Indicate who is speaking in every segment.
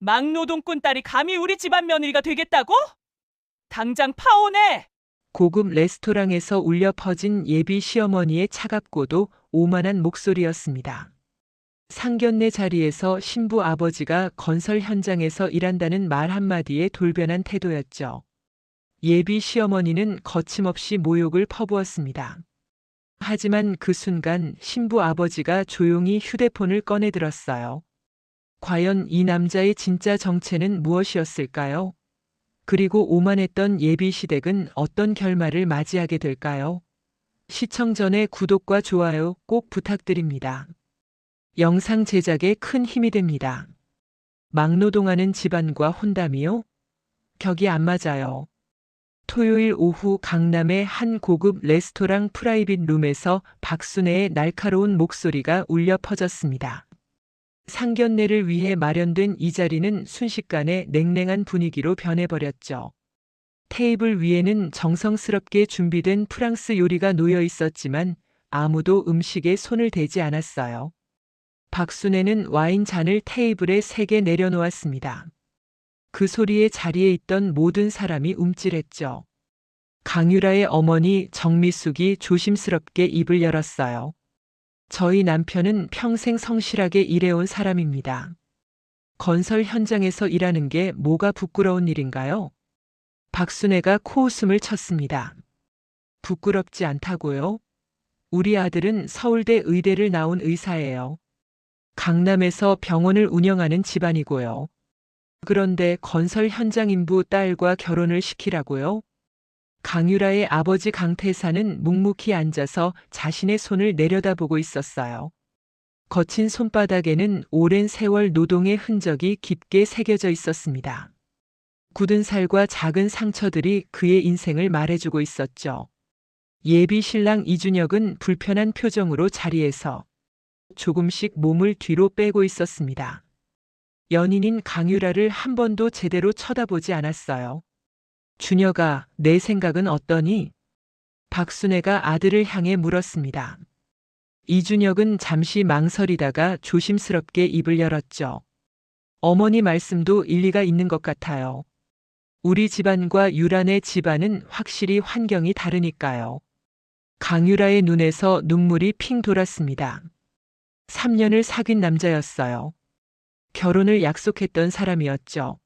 Speaker 1: 막노동꾼 딸이 감히 우리 집안 며느리가 되겠다고? 당장 파혼해!
Speaker 2: 고급 레스토랑에서 울려 퍼진 예비 시어머니의 차갑고도 오만한 목소리였습니다. 상견례 자리에서 신부 아버지가 건설 현장에서 일한다는 말 한마디에 돌변한 태도였죠. 예비 시어머니는 거침없이 모욕을 퍼부었습니다. 하지만 그 순간 신부 아버지가 조용히 휴대폰을 꺼내 들었어요. 과연 이 남자의 진짜 정체는 무엇이었을까요? 그리고 오만했던 예비 시댁은 어떤 결말을 맞이하게 될까요? 시청 전에 구독과 좋아요 꼭 부탁드립니다. 영상 제작에 큰 힘이 됩니다. 막노동하는 집안과 혼담이요? 격이 안 맞아요. 토요일 오후 강남의 한 고급 레스토랑 프라이빗 룸에서 박순애의 날카로운 목소리가 울려 퍼졌습니다. 상견례를 위해 마련된 이 자리는 순식간에 냉랭한 분위기로 변해버렸죠. 테이블 위에는 정성스럽게 준비된 프랑스 요리가 놓여 있었지만 아무도 음식에 손을 대지 않았어요. 박순애는 와인 잔을 테이블에 3개 내려놓았습니다. 그 소리에 자리에 있던 모든 사람이 움찔했죠. 강유라의 어머니 정미숙이 조심스럽게 입을 열었어요. 저희 남편은 평생 성실하게 일해온 사람입니다. 건설 현장에서 일하는 게 뭐가 부끄러운 일인가요? 박순애가 코웃음을 쳤습니다. 부끄럽지 않다고요? 우리 아들은 서울대 의대를 나온 의사예요. 강남에서 병원을 운영하는 집안이고요. 그런데 건설 현장 인부 딸과 결혼을 시키라고요? 강유라의 아버지 강태사는 묵묵히 앉아서 자신의 손을 내려다보고 있었어요. 거친 손바닥에는 오랜 세월 노동의 흔적이 깊게 새겨져 있었습니다. 굳은 살과 작은 상처들이 그의 인생을 말해주고 있었죠. 예비 신랑 이준혁은 불편한 표정으로 자리에서 조금씩 몸을 뒤로 빼고 있었습니다. 연인인 강유라를 한 번도 제대로 쳐다보지 않았어요. 준혁아, 내 생각은 어떠니? 박순애가 아들을 향해 물었습니다. 이준혁은 잠시 망설이다가 조심스럽게 입을 열었죠. 어머니 말씀도 일리가 있는 것 같아요. 우리 집안과 유란의 집안은 확실히 환경이 다르니까요. 강유라의 눈에서 눈물이 핑 돌았습니다. 3년을 사귄 남자였어요. 결혼을 약속했던 사람이었죠.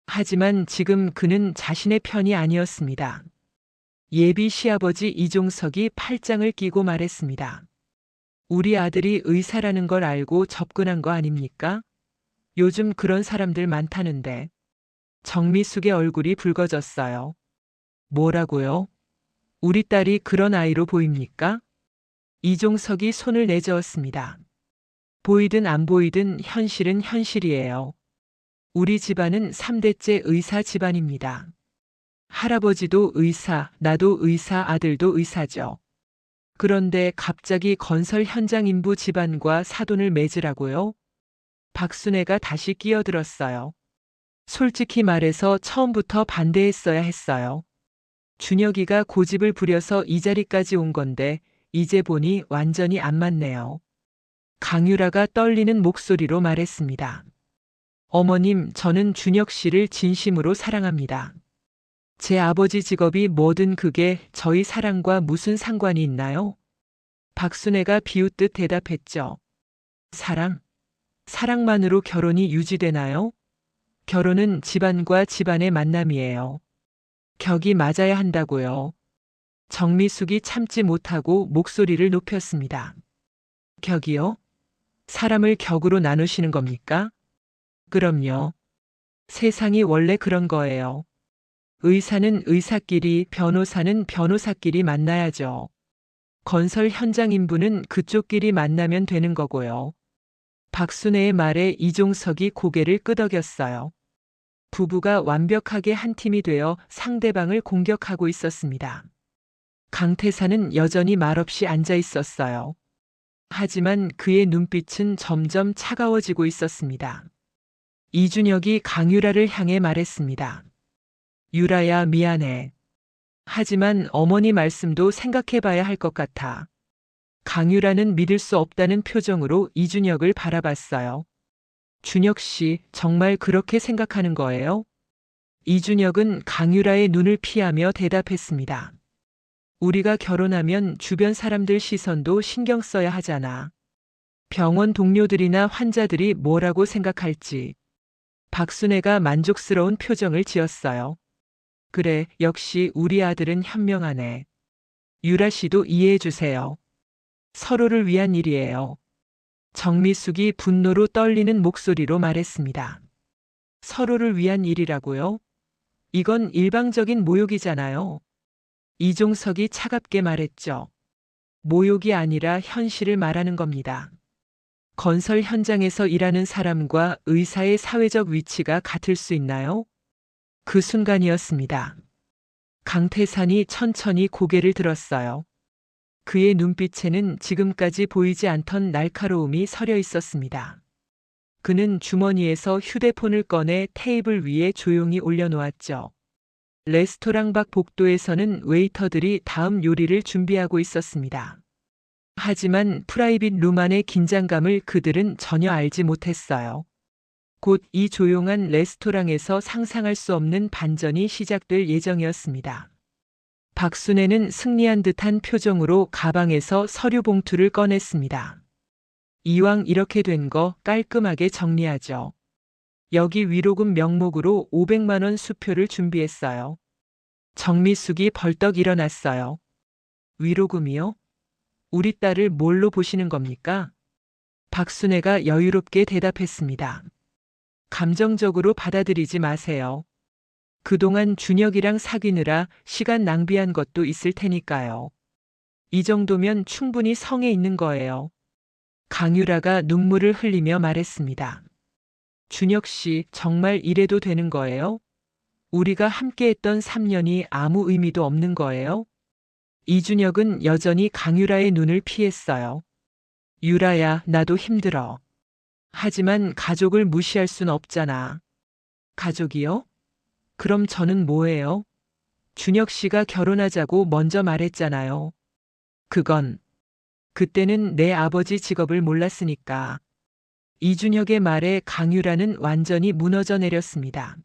Speaker 2: 하지만 지금 그는 자신의 편이 아니었습니다. 예비 시아버지 이종석이 팔짱을 끼고 말했습니다. 우리 아들이 의사라는 걸 알고 접근한 거 아닙니까? 요즘 그런 사람들 많다는데. 정미숙의 얼굴이 붉어졌어요. 뭐라고요? 우리 딸이 그런 아이로 보입니까? 이종석이 손을 내저었습니다. 보이든 안 보이든 현실은 현실이에요. 우리 집안은 3대째 의사 집안입니다. 할아버지도 의사, 나도 의사, 아들도 의사죠. 그런데 갑자기 건설 현장 인부 집안과 사돈을 맺으라고요? 박순애가 다시 끼어들었어요. 솔직히 말해서 처음부터 반대했어야 했어요. 준혁이가 고집을 부려서 이 자리까지 온 건데 이제 보니 완전히 안 맞네요. 강유라가 떨리는 목소리로 말했습니다. 어머님, 저는 준혁 씨를 진심으로 사랑합니다. 제 아버지 직업이 뭐든 그게 저희 사랑과 무슨 상관이 있나요? 박순애가 비웃듯 대답했죠. 사랑? 사랑만으로 결혼이 유지되나요? 결혼은 집안과 집안의 만남이에요. 격이 맞아야 한다고요. 정미숙이 참지 못하고 목소리를 높였습니다. 격이요? 사람을 격으로 나누시는 겁니까? 그럼요. 세상이 원래 그런 거예요. 의사는 의사끼리, 변호사는 변호사끼리 만나야죠. 건설 현장 인부는 그쪽끼리 만나면 되는 거고요. 박순애의 말에 이종석이 고개를 끄덕였어요. 부부가 완벽하게 한 팀이 되어 상대방을 공격하고 있었습니다. 강태사는 여전히 말없이 앉아 있었어요. 하지만 그의 눈빛은 점점 차가워지고 있었습니다. 이준혁이 강유라를 향해 말했습니다. 유라야, 미안해. 하지만 어머니 말씀도 생각해 봐야 할 것 같아. 강유라는 믿을 수 없다는 표정으로 이준혁을 바라봤어요. 준혁 씨, 정말 그렇게 생각하는 거예요? 이준혁은 강유라의 눈을 피하며 대답했습니다. 우리가 결혼하면 주변 사람들 시선도 신경 써야 하잖아. 병원 동료들이나 환자들이 뭐라고 생각할지. 박순애가 만족스러운 표정을 지었어요. 그래, 역시 우리 아들은 현명하네. 유라 씨도 이해해 주세요. 서로를 위한 일이에요. 정미숙이 분노로 떨리는 목소리로 말했습니다. 서로를 위한 일이라고요? 이건 일방적인 모욕이잖아요. 이종석이 차갑게 말했죠. 모욕이 아니라 현실을 말하는 겁니다. 건설 현장에서 일하는 사람과 의사의 사회적 위치가 같을 수 있나요? 그 순간이었습니다. 강태산이 천천히 고개를 들었어요. 그의 눈빛에는 지금까지 보이지 않던 날카로움이 서려 있었습니다. 그는 주머니에서 휴대폰을 꺼내 테이블 위에 조용히 올려놓았죠. 레스토랑 밖 복도에서는 웨이터들이 다음 요리를 준비하고 있었습니다. 하지만 프라이빗 룸 안의 긴장감을 그들은 전혀 알지 못했어요. 곧 이 조용한 레스토랑에서 상상할 수 없는 반전이 시작될 예정이었습니다. 박순애는 승리한 듯한 표정으로 가방에서 서류 봉투를 꺼냈습니다. 이왕 이렇게 된 거 깔끔하게 정리하죠. 여기 위로금 명목으로 500만 원 수표를 준비했어요. 정미숙이 벌떡 일어났어요. 위로금이요? 우리 딸을 뭘로 보시는 겁니까? 박순애가 여유롭게 대답했습니다. 감정적으로 받아들이지 마세요. 그동안 준혁이랑 사귀느라 시간 낭비한 것도 있을 테니까요. 이 정도면 충분히 성에 있는 거예요. 강유라가 눈물을 흘리며 말했습니다. 준혁 씨, 정말 이래도 되는 거예요? 우리가 함께했던 3년이 아무 의미도 없는 거예요? 이준혁은 여전히 강유라의 눈을 피했어요. 유라야, 나도 힘들어. 하지만 가족을 무시할 순 없잖아. 가족이요? 그럼 저는 뭐예요? 준혁 씨가 결혼하자고 먼저 말했잖아요. 그때는 내 아버지 직업을 몰랐으니까. 이준혁의 말에 강유라는 완전히 무너져 내렸습니다.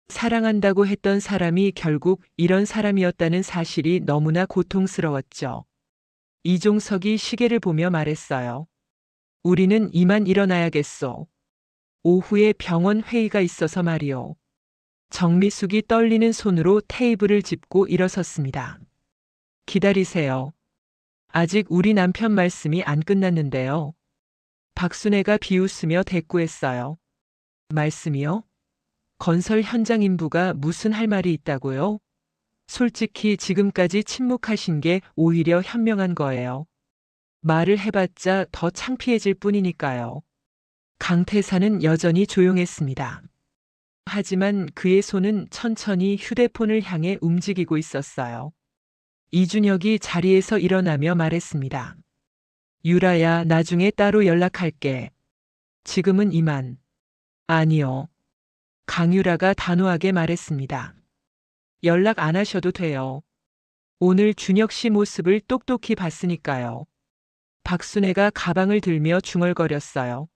Speaker 2: 사랑한다고 했던 사람이 결국 이런 사람이었다는 사실이 너무나 고통스러웠죠. 이종석이 시계를 보며 말했어요. 우리는 이만 일어나야겠소. 오후에 병원 회의가 있어서 말이오. 정미숙이 떨리는 손으로 테이블을 짚고 일어섰습니다. 기다리세요. 아직 우리 남편 말씀이 안 끝났는데요. 박순애가 비웃으며 대꾸했어요. 말씀이요? 건설 현장 인부가 무슨 할 말이 있다고요? 솔직히 지금까지 침묵하신 게 오히려 현명한 거예요. 말을 해봤자 더 창피해질 뿐이니까요. 강태사는 여전히 조용했습니다. 하지만 그의 손은 천천히 휴대폰을 향해 움직이고 있었어요. 이준혁이 자리에서 일어나며 말했습니다. 유라야, 나중에 따로 연락할게. 지금은 이만. 아니요. 강유라가 단호하게 말했습니다. 연락 안 하셔도 돼요. 오늘 준혁 씨 모습을 똑똑히 봤으니까요. 박순애가 가방을 들며 중얼거렸어요.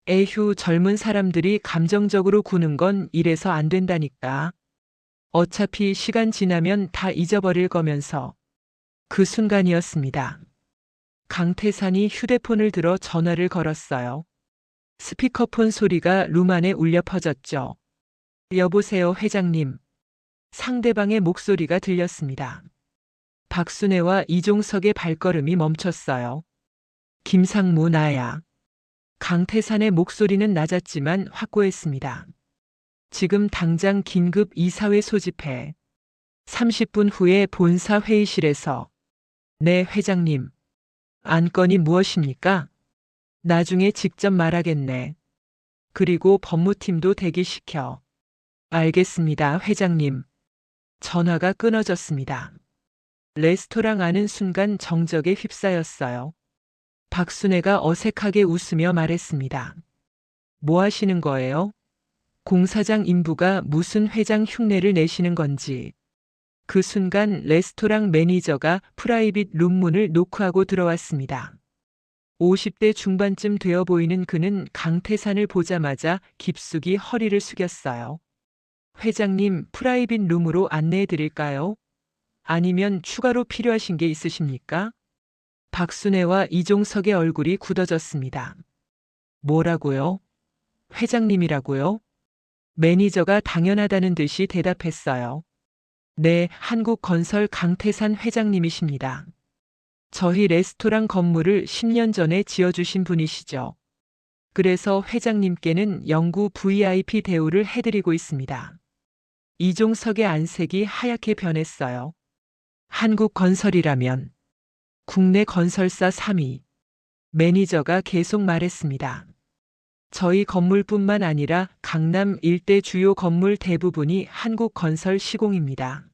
Speaker 2: 에휴, 젊은 사람들이 감정적으로 구는 건 이래서 안 된다니까. 어차피 시간 지나면 다 잊어버릴 거면서. 그 순간이었습니다. 강태산이 휴대폰을 들어 전화를 걸었어요. 스피커폰 소리가 룸 안에 울려 퍼졌죠. 여보세요, 회장님. 상대방의 목소리가 들렸습니다. 박순애와 이종석의 발걸음이 멈췄어요. 김상무, 나야. 강태산의 목소리는 낮았지만 확고했습니다. 지금 당장 긴급 이사회 소집해. 30분 후에 본사 회의실에서. 네, 회장님. 안건이 무엇입니까? 나중에 직접 말하겠네. 그리고 법무팀도 대기시켜. 알겠습니다, 회장님. 전화가 끊어졌습니다. 레스토랑 안은 순간 정적에 휩싸였어요. 박순애가 어색하게 웃으며 말했습니다. 뭐 하시는 거예요? 공사장 인부가 무슨 회장 흉내를 내시는 건지. 그 순간 레스토랑 매니저가 프라이빗 룸 문을 노크하고 들어왔습니다. 50대 중반쯤 되어 보이는 그는 강태산을 보자마자 깊숙이 허리를 숙였어요. 회장님, 프라이빗 룸으로 안내해 드릴까요? 아니면 추가로 필요하신 게 있으십니까? 박순애와 이종석의 얼굴이 굳어졌습니다. 뭐라고요? 회장님이라고요? 매니저가 당연하다는 듯이 대답했어요. 네, 한국건설 강태산 회장님이십니다. 저희 레스토랑 건물을 10년 전에 지어주신 분이시죠. 그래서 회장님께는 영구 VIP 대우를 해드리고 있습니다. 이종석의 안색이 하얗게 변했어요. 한국건설이라면 국내 건설사 3위. 매니저가 계속 말했습니다. 저희 건물뿐만 아니라 강남 일대 주요 건물 대부분이 한국건설 시공입니다.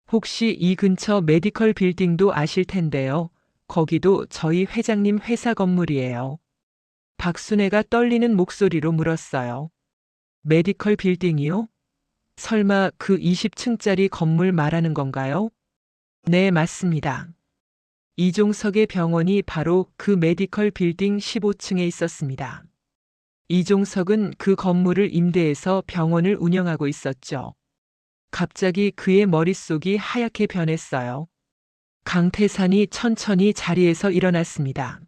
Speaker 2: 혹시 이 근처 메디컬 빌딩도 아실 텐데요. 거기도 저희 회장님 회사 건물이에요. 박순애가 떨리는 목소리로 물었어요. 메디컬 빌딩이요? 설마 그 20층짜리 건물 말하는 건가요? 네, 맞습니다. 이종석의 병원이 바로 그 메디컬 빌딩 15층에 있었습니다. 이종석은 그 건물을 임대해서 병원을 운영하고 있었죠. 갑자기 그의 머릿속이 하얗게 변했어요. 강태산이 천천히 자리에서 일어났습니다.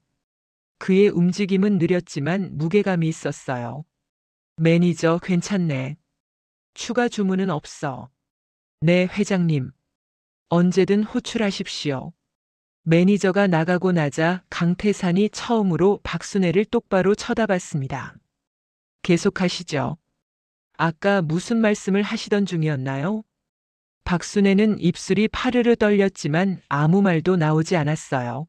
Speaker 2: 그의 움직임은 느렸지만 무게감이 있었어요. 매니저, 괜찮네. 추가 주문은 없어. 네, 회장님. 언제든 호출하십시오. 매니저가 나가고 나자 강태산이 처음으로 박순애를 똑바로 쳐다봤습니다. 계속하시죠. 아까 무슨 말씀을 하시던 중이었나요? 박순애는 입술이 파르르 떨렸지만 아무 말도 나오지 않았어요.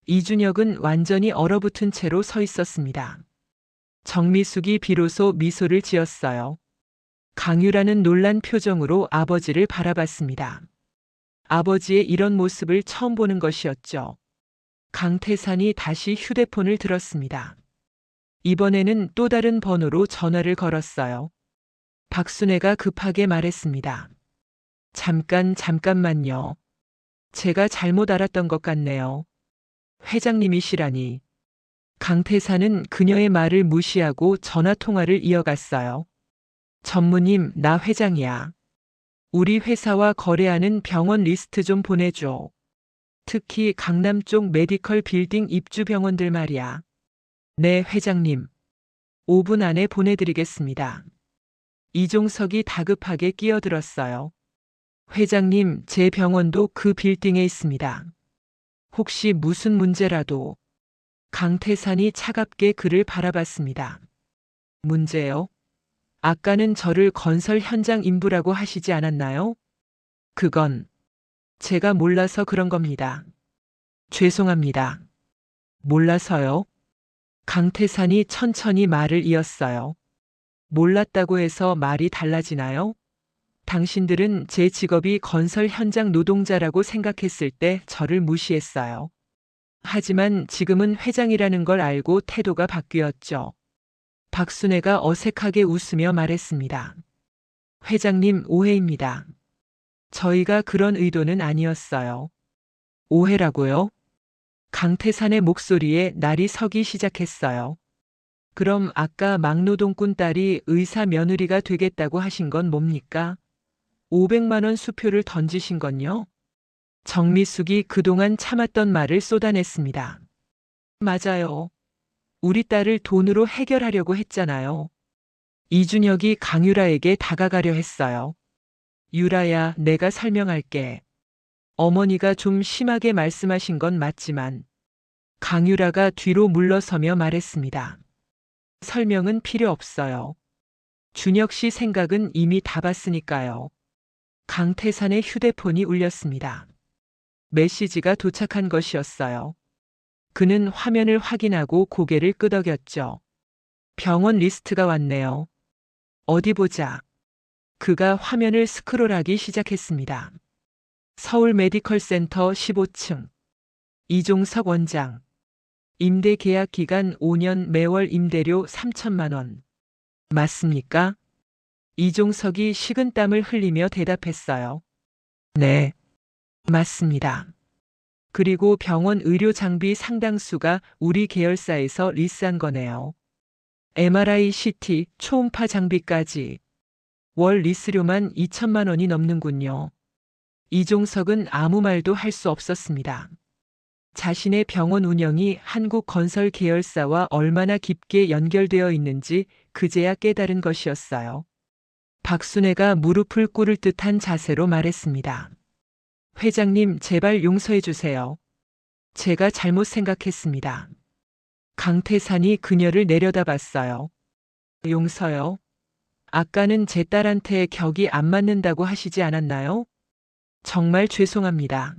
Speaker 2: 이준혁은 완전히 얼어붙은 채로 서 있었습니다. 정미숙이 비로소 미소를 지었어요. 강유라는 놀란 표정으로 아버지를 바라봤습니다. 아버지의 이런 모습을 처음 보는 것이었죠. 강태산이 다시 휴대폰을 들었습니다. 이번에는 또 다른 번호로 전화를 걸었어요. 박순애가 급하게 말했습니다. 잠깐만요. 제가 잘못 알았던 것 같네요. 회장님이시라니. 강태산은 그녀의 말을 무시하고 전화 통화를 이어갔어요. 전무님, 나 회장이야. 우리 회사와 거래하는 병원 리스트 좀 보내줘. 특히 강남 쪽 메디컬 빌딩 입주 병원들 말이야. 네, 회장님. 5분 안에 보내드리겠습니다. 이종석이 다급하게 끼어들었어요. 회장님, 제 병원도 그 빌딩에 있습니다. 혹시 무슨 문제라도. 강태산이 차갑게 그를 바라봤습니다. 문제요? 아까는 저를 건설 현장 인부라고 하시지 않았나요? 그건 제가 몰라서 그런 겁니다. 죄송합니다. 몰라서요? 강태산이 천천히 말을 이었어요. 몰랐다고 해서 말이 달라지나요? 당신들은 제 직업이 건설 현장 노동자라고 생각했을 때 저를 무시했어요. 하지만 지금은 회장이라는 걸 알고 태도가 바뀌었죠. 박순애가 어색하게 웃으며 말했습니다. 회장님, 오해입니다. 저희가 그런 의도는 아니었어요. 오해라고요? 강태산의 목소리에 날이 서기 시작했어요. 그럼 아까 막노동꾼 딸이 의사 며느리가 되겠다고 하신 건 뭡니까? 500만 원 수표를 던지신 건요? 정미숙이 그동안 참았던 말을 쏟아냈습니다. 맞아요. 우리 딸을 돈으로 해결하려고 했잖아요. 이준혁이 강유라에게 다가가려 했어요. 유라야, 내가 설명할게. 어머니가 좀 심하게 말씀하신 건 맞지만 강유라가 뒤로 물러서며 말했습니다. 설명은 필요 없어요. 준혁 씨 생각은 이미 다 봤으니까요. 강태산의 휴대폰이 울렸습니다. 메시지가 도착한 것이었어요. 그는 화면을 확인하고 고개를 끄덕였죠. 병원 리스트가 왔네요. 어디 보자. 그가 화면을 스크롤하기 시작했습니다. 서울 메디컬 센터 15층. 이종석 원장. 임대 계약 기간 5년 매월 임대료 3천만 원. 맞습니까? 이종석이 식은땀을 흘리며 대답했어요. 네, 맞습니다. 그리고 병원 의료 장비 상당수가 우리 계열사에서 리스한 거네요. MRI, CT, 초음파 장비까지. 월 리스료만 2천만 원이 넘는군요. 이종석은 아무 말도 할 수 없었습니다. 자신의 병원 운영이 한국건설 계열사와 얼마나 깊게 연결되어 있는지 그제야 깨달은 것이었어요. 박순애가 무릎을 꿇을 듯한 자세로 말했습니다. 회장님, 제발 용서해 주세요. 제가 잘못 생각했습니다. 강태산이 그녀를 내려다봤어요. 용서요? 아까는 제 딸한테 격이 안 맞는다고 하시지 않았나요? 정말 죄송합니다.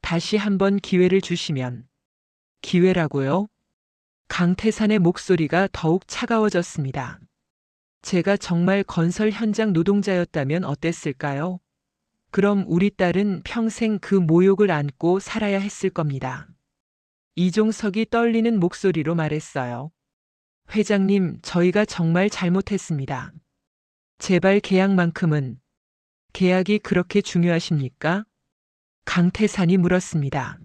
Speaker 2: 다시 한번 기회를 주시면. 기회라고요? 강태산의 목소리가 더욱 차가워졌습니다. 제가 정말 건설 현장 노동자였다면 어땠을까요? 그럼 우리 딸은 평생 그 모욕을 안고 살아야 했을 겁니다. 이종석이 떨리는 목소리로 말했어요. 회장님, 저희가 정말 잘못했습니다. 제발 계약만큼은. 계약이 그렇게 중요하십니까? 강태산이 물었습니다.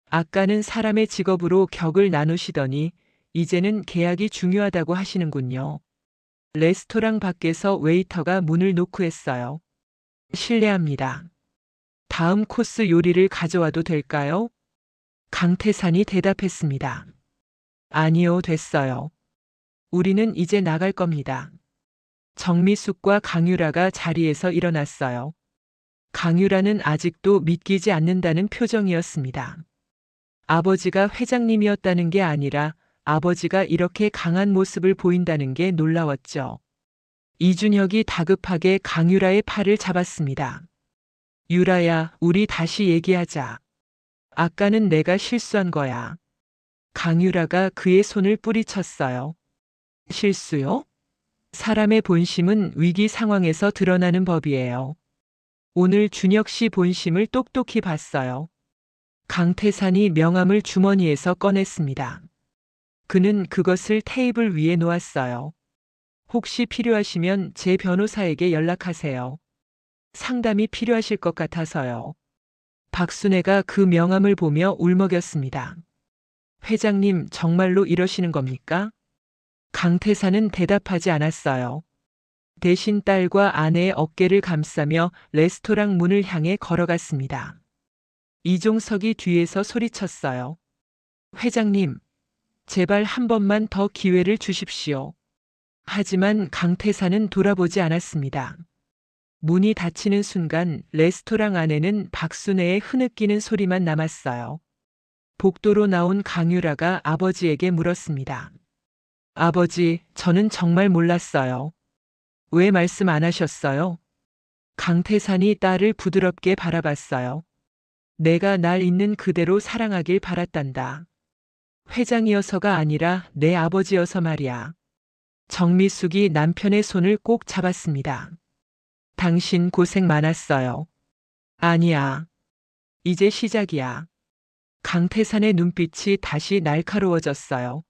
Speaker 2: 아까는 사람의 직업으로 격을 나누시더니 이제는 계약이 중요하다고 하시는군요. 레스토랑 밖에서 웨이터가 문을 노크했어요. 실례합니다. 다음 코스 요리를 가져와도 될까요? 강태산이 대답했습니다. 아니요, 됐어요. 우리는 이제 나갈 겁니다. 정미숙과 강유라가 자리에서 일어났어요. 강유라는 아직도 믿기지 않는다는 표정이었습니다. 아버지가 회장님이었다는 게 아니라 아버지가 이렇게 강한 모습을 보인다는 게 놀라웠죠. 이준혁이 다급하게 강유라의 팔을 잡았습니다. 유라야, 우리 다시 얘기하자. 아까는 내가 실수한 거야. 강유라가 그의 손을 뿌리쳤어요. 실수요? 사람의 본심은 위기 상황에서 드러나는 법이에요. 오늘 준혁 씨 본심을 똑똑히 봤어요. 강태산이 명함을 주머니에서 꺼냈습니다. 그는 그것을 테이블 위에 놓았어요. 혹시 필요하시면 제 변호사에게 연락하세요. 상담이 필요하실 것 같아서요. 박순애가 그 명함을 보며 울먹였습니다. 회장님, 정말로 이러시는 겁니까? 강태산은 대답하지 않았어요. 대신 딸과 아내의 어깨를 감싸며 레스토랑 문을 향해 걸어갔습니다. 이종석이 뒤에서 소리쳤어요. 회장님, 제발 한 번만 더 기회를 주십시오. 하지만 강태산은 돌아보지 않았습니다. 문이 닫히는 순간 레스토랑 안에는 박순애의 흐느끼는 소리만 남았어요. 복도로 나온 강유라가 아버지에게 물었습니다. 아버지, 저는 정말 몰랐어요. 왜 말씀 안 하셨어요? 강태산이 딸을 부드럽게 바라봤어요. 내가 날 있는 그대로 사랑하길 바랐단다. 회장이어서가 아니라 내 아버지여서 말이야. 정미숙이 남편의 손을 꼭 잡았습니다. 당신 고생 많았어요. 아니야. 이제 시작이야. 강태산의 눈빛이 다시 날카로워졌어요.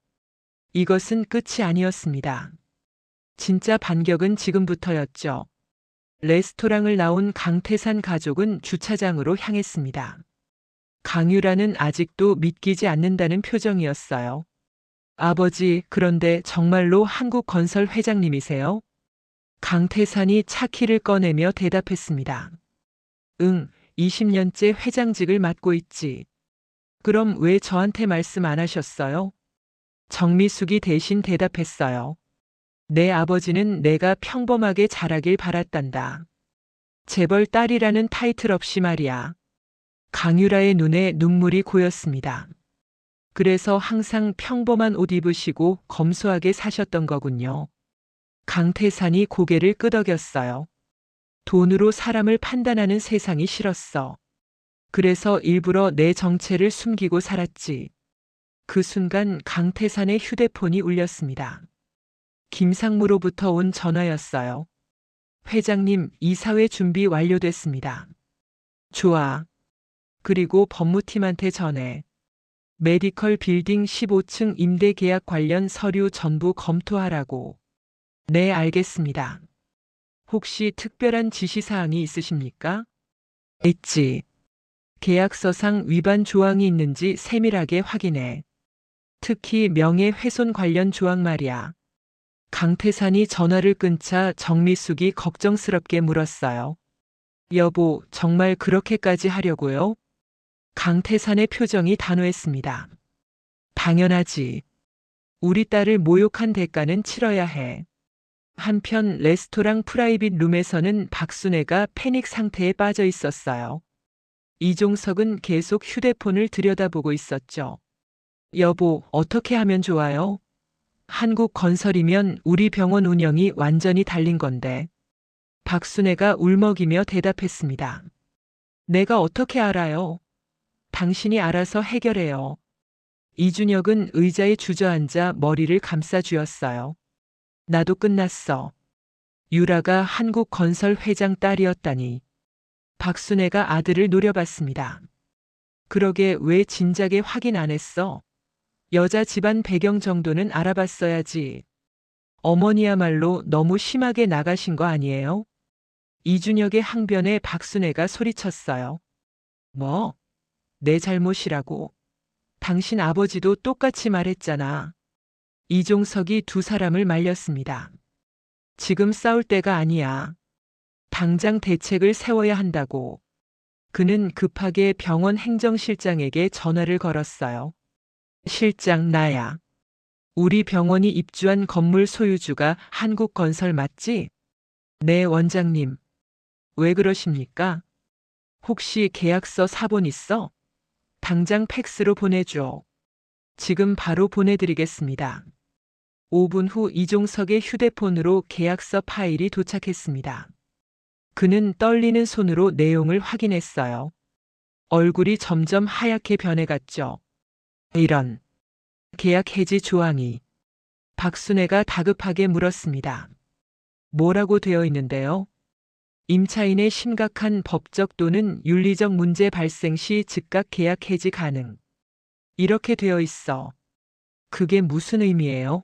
Speaker 2: 이것은 끝이 아니었습니다. 진짜 반격은 지금부터였죠. 레스토랑을 나온 강태산 가족은 주차장으로 향했습니다. 강유라는 아직도 믿기지 않는다는 표정이었어요. 아버지, 그런데 정말로 한국건설 회장님이세요? 강태산이 차키를 꺼내며 대답했습니다. 응, 20년째 회장직을 맡고 있지. 그럼 왜 저한테 말씀 안 하셨어요? 정미숙이 대신 대답했어요. 내 아버지는 내가 평범하게 자라길 바랐단다. 재벌 딸이라는 타이틀 없이 말이야. 강유라의 눈에 눈물이 고였습니다. 그래서 항상 평범한 옷 입으시고 검소하게 사셨던 거군요. 강태산이 고개를 끄덕였어요. 돈으로 사람을 판단하는 세상이 싫었어. 그래서 일부러 내 정체를 숨기고 살았지. 그 순간 강태산의 휴대폰이 울렸습니다. 김상무로부터 온 전화였어요. 회장님, 이사회 준비 완료됐습니다. 좋아. 그리고 법무팀한테 전해. 메디컬 빌딩 15층 임대 계약 관련 서류 전부 검토하라고. 네, 알겠습니다. 혹시 특별한 지시사항이 있으십니까? 있지. 계약서상 위반 조항이 있는지 세밀하게 확인해. 특히 명예훼손 관련 조항 말이야. 강태산이 전화를 끊자 정미숙이 걱정스럽게 물었어요. 여보, 정말 그렇게까지 하려고요? 강태산의 표정이 단호했습니다. 당연하지. 우리 딸을 모욕한 대가는 치러야 해. 한편 레스토랑 프라이빗 룸에서는 박순애가 패닉 상태에 빠져 있었어요. 이종석은 계속 휴대폰을 들여다보고 있었죠. 여보, 어떻게 하면 좋아요? 한국건설이면 우리 병원 운영이 완전히 달린 건데. 박순애가 울먹이며 대답했습니다. 내가 어떻게 알아요? 당신이 알아서 해결해요. 이준혁은 의자에 주저앉아 머리를 감싸 쥐었어요. 나도 끝났어. 유라가 한국건설 회장 딸이었다니. 박순애가 아들을 노려봤습니다. 그러게 왜 진작에 확인 안 했어? 여자 집안 배경 정도는 알아봤어야지. 어머니야말로 너무 심하게 나가신 거 아니에요? 이준혁의 항변에 박순애가 소리쳤어요. 뭐? 내 잘못이라고. 당신 아버지도 똑같이 말했잖아. 이종석이 두 사람을 말렸습니다. 지금 싸울 때가 아니야. 당장 대책을 세워야 한다고. 그는 급하게 병원 행정실장에게 전화를 걸었어요. 실장, 나야. 우리 병원이 입주한 건물 소유주가 한국건설 맞지? 네, 원장님. 왜 그러십니까? 혹시 계약서 사본 있어? 당장 팩스로 보내줘. 지금 바로 보내드리겠습니다. 5분 후 이종석의 휴대폰으로 계약서 파일이 도착했습니다. 그는 떨리는 손으로 내용을 확인했어요. 얼굴이 점점 하얗게 변해갔죠. 이런. 계약 해지 조항이. 박순애가 다급하게 물었습니다. 뭐라고 되어 있는데요? 임차인의 심각한 법적 또는 윤리적 문제 발생 시 즉각 계약 해지 가능. 이렇게 되어 있어. 그게 무슨 의미예요?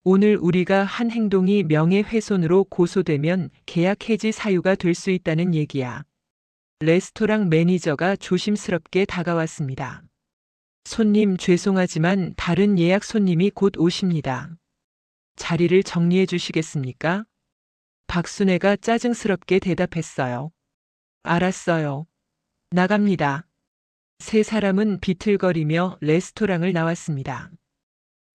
Speaker 2: 오늘 우리가 한 행동이 명예훼손으로 고소되면 계약 해지 사유가 될 수 있다는 얘기야. 레스토랑 매니저가 조심스럽게 다가왔습니다. 손님, 죄송하지만 다른 예약 손님이 곧 오십니다. 자리를 정리해 주시겠습니까? 박순애가 짜증스럽게 대답했어요. 알았어요. 나갑니다. 세 사람은 비틀거리며 레스토랑을 나왔습니다.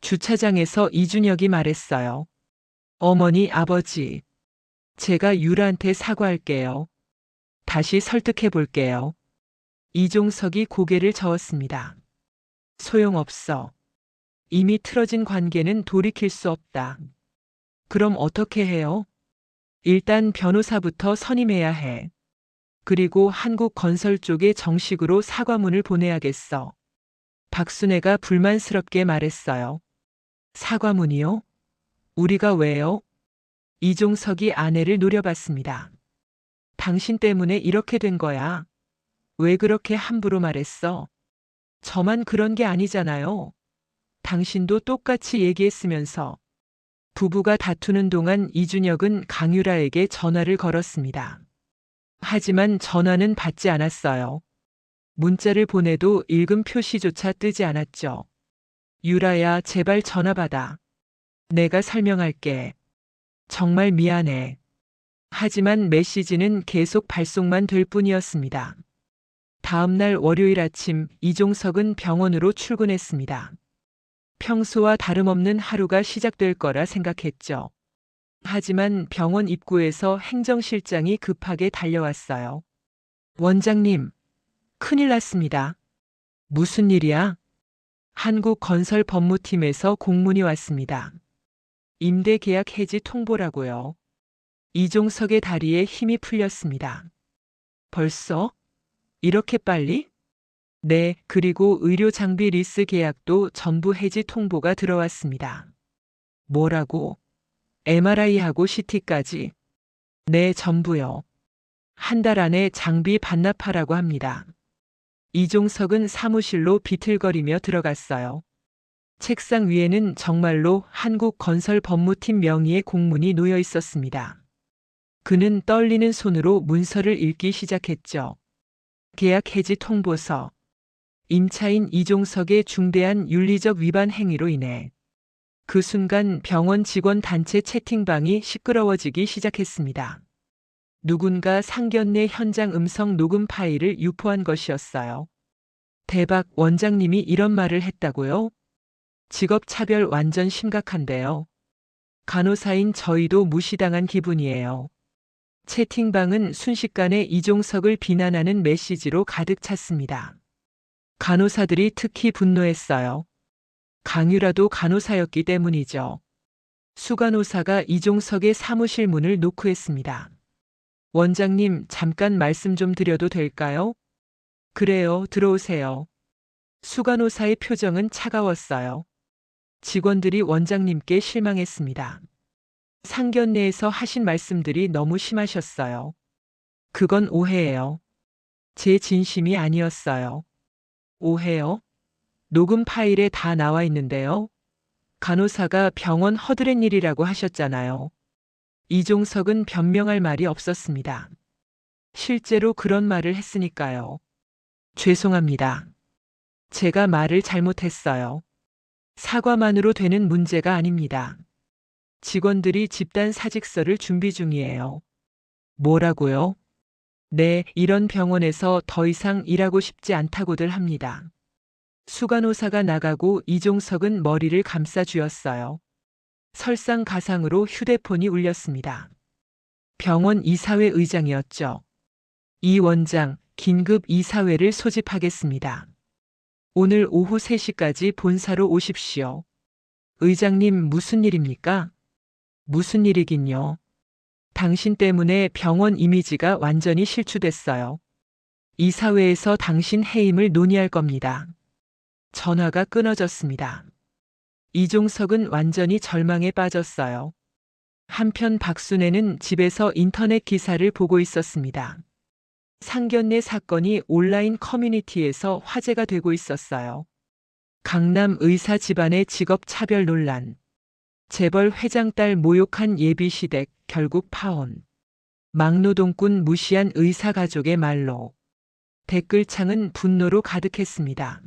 Speaker 2: 주차장에서 이준혁이 말했어요. 어머니, 아버지. 제가 유라한테 사과할게요. 다시 설득해 볼게요. 이종석이 고개를 저었습니다. 소용없어. 이미 틀어진 관계는 돌이킬 수 없다. 그럼 어떻게 해요? 일단 변호사부터 선임해야 해. 그리고 한국건설 쪽에 정식으로 사과문을 보내야겠어. 박순애가 불만스럽게 말했어요. 사과문이요? 우리가 왜요? 이종석이 아내를 노려봤습니다. 당신 때문에 이렇게 된 거야. 왜 그렇게 함부로 말했어? 저만 그런 게 아니잖아요. 당신도 똑같이 얘기했으면서. 부부가 다투는 동안 이준혁은 강유라에게 전화를 걸었습니다. 하지만 전화는 받지 않았어요. 문자를 보내도 읽음 표시조차 뜨지 않았죠. 유라야, 제발 전화 받아. 내가 설명할게. 정말 미안해. 하지만 메시지는 계속 발송만 될 뿐이었습니다. 다음 날 월요일 아침 이종석은 병원으로 출근했습니다. 평소와 다름없는 하루가 시작될 거라 생각했죠. 하지만 병원 입구에서 행정실장이 급하게 달려왔어요. 원장님, 큰일 났습니다. 무슨 일이야? 한국건설법무팀에서 공문이 왔습니다. 임대계약 해지 통보라고요. 이종석의 다리에 힘이 풀렸습니다. 벌써? 이렇게 빨리? 네, 그리고 의료장비 리스 계약도 전부 해지 통보가 들어왔습니다. 뭐라고? MRI하고 CT까지? 네, 전부요. 한 달 안에 장비 반납하라고 합니다. 이종석은 사무실로 비틀거리며 들어갔어요. 책상 위에는 정말로 한국건설법무팀 명의의 공문이 놓여 있었습니다. 그는 떨리는 손으로 문서를 읽기 시작했죠. 계약 해지 통보서. 임차인 이종석의 중대한 윤리적 위반 행위로 인해 그 순간 병원 직원 단체 채팅방이 시끄러워지기 시작했습니다. 누군가 상견례 현장 음성 녹음 파일을 유포한 것이었어요. 대박, 원장님이 이런 말을 했다고요? 직업차별 완전 심각한데요. 간호사인 저희도 무시당한 기분이에요. 채팅방은 순식간에 이종석을 비난하는 메시지로 가득 찼습니다. 간호사들이 특히 분노했어요. 강유라도 간호사였기 때문이죠. 수간호사가 이종석의 사무실 문을 노크했습니다. 원장님, 잠깐 말씀 좀 드려도 될까요? 그래요, 들어오세요. 수간호사의 표정은 차가웠어요. 직원들이 원장님께 실망했습니다. 상견례에서 하신 말씀들이 너무 심하셨어요. 그건 오해예요. 제 진심이 아니었어요. 오해요? 녹음 파일에 다 나와 있는데요. 간호사가 병원 허드렛 일이라고 하셨잖아요. 이종석은 변명할 말이 없었습니다. 실제로 그런 말을 했으니까요. 죄송합니다. 제가 말을 잘못했어요. 사과만으로 되는 문제가 아닙니다. 직원들이 집단 사직서를 준비 중이에요. 뭐라고요? 네, 이런 병원에서 더 이상 일하고 싶지 않다고들 합니다. 수간호사가 나가고 이종석은 머리를 감싸 쥐었어요. 설상가상으로 휴대폰이 울렸습니다. 병원 이사회 의장이었죠. 이 원장, 긴급 이사회를 소집하겠습니다. 오늘 오후 3시까지 본사로 오십시오. 의장님, 무슨 일입니까? 무슨 일이긴요. 당신 때문에 병원 이미지가 완전히 실추됐어요. 이사회에서 당신 해임을 논의할 겁니다. 전화가 끊어졌습니다. 이종석은 완전히 절망에 빠졌어요. 한편 박순애는 집에서 인터넷 기사를 보고 있었습니다. 상견례 사건이 온라인 커뮤니티에서 화제가 되고 있었어요. 강남 의사 집안의 직업 차별 논란. 재벌 회장 딸 모욕한 예비시댁 결국 파혼. 막노동꾼 무시한 의사 가족의 말로. 댓글창은 분노로 가득했습니다.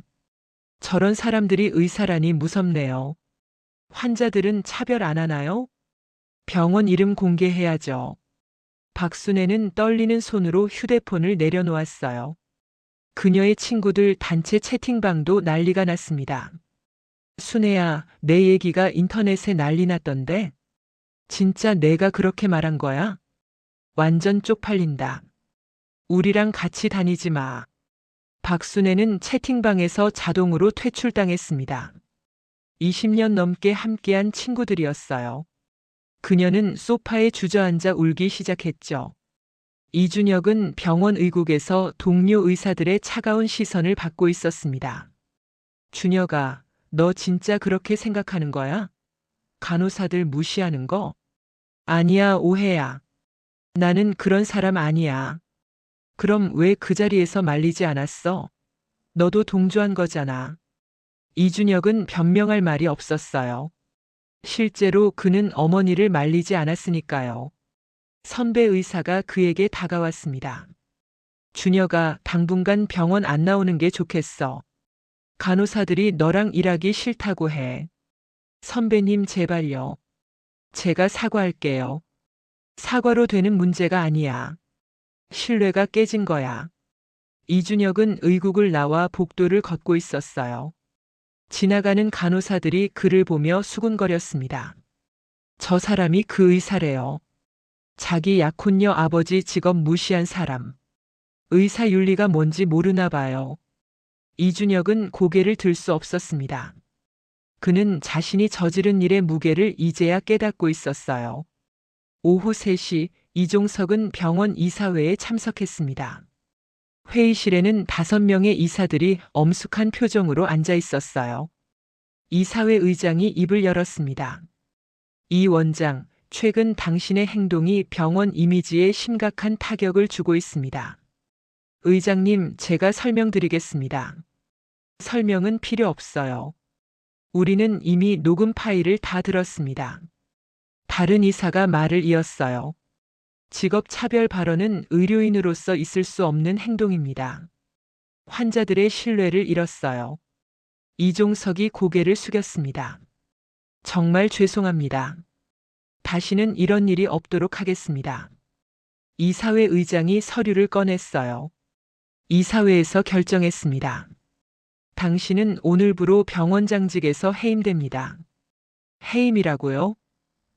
Speaker 2: 저런 사람들이 의사라니 무섭네요. 환자들은 차별 안 하나요? 병원 이름 공개해야죠. 박순애는 떨리는 손으로 휴대폰을 내려놓았어요. 그녀의 친구들 단체 채팅방도 난리가 났습니다. 순애야, 내 얘기가 인터넷에 난리 났던데? 진짜 내가 그렇게 말한 거야? 완전 쪽팔린다. 우리랑 같이 다니지 마. 박순애는 채팅방에서 자동으로 퇴출당했습니다. 20년 넘게 함께한 친구들이었어요. 그녀는 소파에 주저앉아 울기 시작했죠. 이준혁은 병원 의국에서 동료 의사들의 차가운 시선을 받고 있었습니다. 준혁아, 너 진짜 그렇게 생각하는 거야? 간호사들 무시하는 거? 아니야, 오해야. 나는 그런 사람 아니야. 그럼 왜 그 자리에서 말리지 않았어? 너도 동조한 거잖아. 이준혁은 변명할 말이 없었어요. 실제로 그는 어머니를 말리지 않았으니까요. 선배 의사가 그에게 다가왔습니다. 준혁아, 당분간 병원 안 나오는 게 좋겠어. 간호사들이 너랑 일하기 싫다고 해. 선배님, 제발요. 제가 사과할게요. 사과로 되는 문제가 아니야. 신뢰가 깨진 거야. 이준혁은 의국을 나와 복도를 걷고 있었어요. 지나가는 간호사들이 그를 보며 수군거렸습니다. 저 사람이 그 의사래요. 자기 약혼녀 아버지 직업 무시한 사람. 의사 윤리가 뭔지 모르나 봐요. 이준혁은 고개를 들 수 없었습니다. 그는 자신이 저지른 일의 무게를 이제야 깨닫고 있었어요. 오후 3시 이종석은 병원 이사회에 참석했습니다. 회의실에는 5명의 이사들이 엄숙한 표정으로 앉아 있었어요. 이사회 의장이 입을 열었습니다. 이 원장, 최근 당신의 행동이 병원 이미지에 심각한 타격을 주고 있습니다. 의장님, 제가 설명드리겠습니다. 설명은 필요 없어요. 우리는 이미 녹음 파일을 다 들었습니다. 다른 이사가 말을 이었어요. 직업 차별 발언은 의료인으로서 있을 수 없는 행동입니다. 환자들의 신뢰를 잃었어요. 이종석이 고개를 숙였습니다. 정말 죄송합니다. 다시는 이런 일이 없도록 하겠습니다. 이사회 의장이 서류를 꺼냈어요. 이사회에서 결정했습니다. 당신은 오늘부로 병원장직에서 해임됩니다. 해임이라고요?